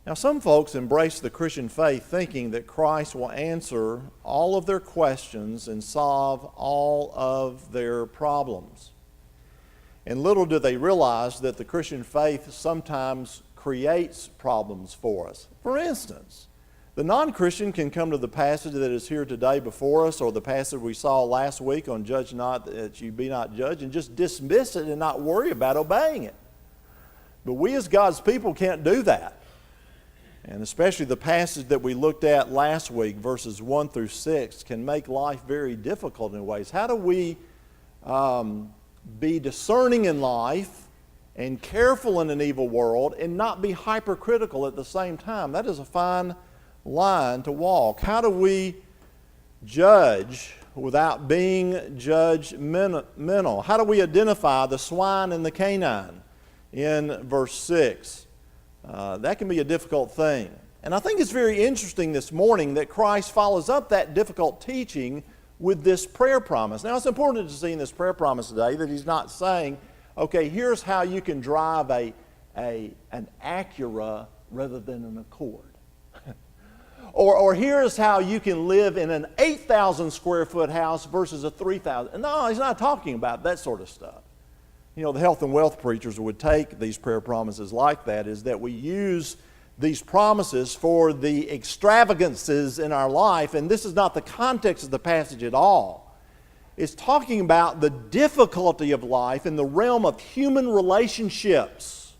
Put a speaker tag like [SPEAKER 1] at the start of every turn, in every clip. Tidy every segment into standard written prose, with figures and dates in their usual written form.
[SPEAKER 1] Now, some folks embrace the Christian faith thinking that Christ will answer all of their questions and solve all of their problems. And little do they realize that the Christian faith sometimes creates problems for us. For instance, the non-Christian can come to the passage that is here today before us, or the passage we saw last week on judge not that you be not judged, and just dismiss it and not worry about obeying it. But we as God's people can't do that. And especially the passage that we looked at last week, verses 1 through 6, can make life very difficult in ways. How do we be discerning in life and careful in an evil world and not be hypercritical at the same time? That is a fine line to walk. How do we judge without being judgmental? How do we identify the swine and the canine in verse 6? That can be a difficult thing. And I think it's very interesting this morning that Christ follows up that difficult teaching with this prayer promise. Now, it's important to see in this prayer promise today that he's not saying, okay, here's how you can drive an Acura rather than an Accord. or here's how you can live in an 8,000 square foot house versus a 3,000. No, he's not talking about that sort of stuff. You know, the health and wealth preachers would take these prayer promises like that, is that we use these promises for the extravagances in our life, and this is not the context of the passage at all. It's talking about the difficulty of life in the realm of human relationships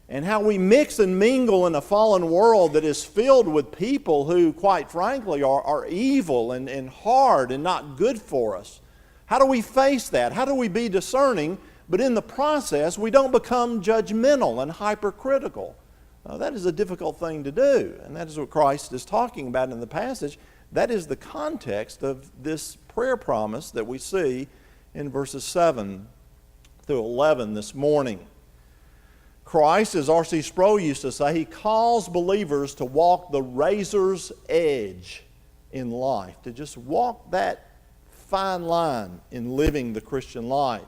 [SPEAKER 1] and how we mix and mingle in a fallen world that is filled with people who, quite frankly, are evil and hard and not good for us. How do we face that? How do we be discerning? But in the process, we don't become judgmental and hypercritical. That is a difficult thing to do, and that is what Christ is talking about in the passage. That is the context of this prayer promise that we see in verses 7 through 11 this morning. Christ, as R.C. Sproul used to say, he calls believers to walk the razor's edge in life, to just walk that fine line in living the Christian life.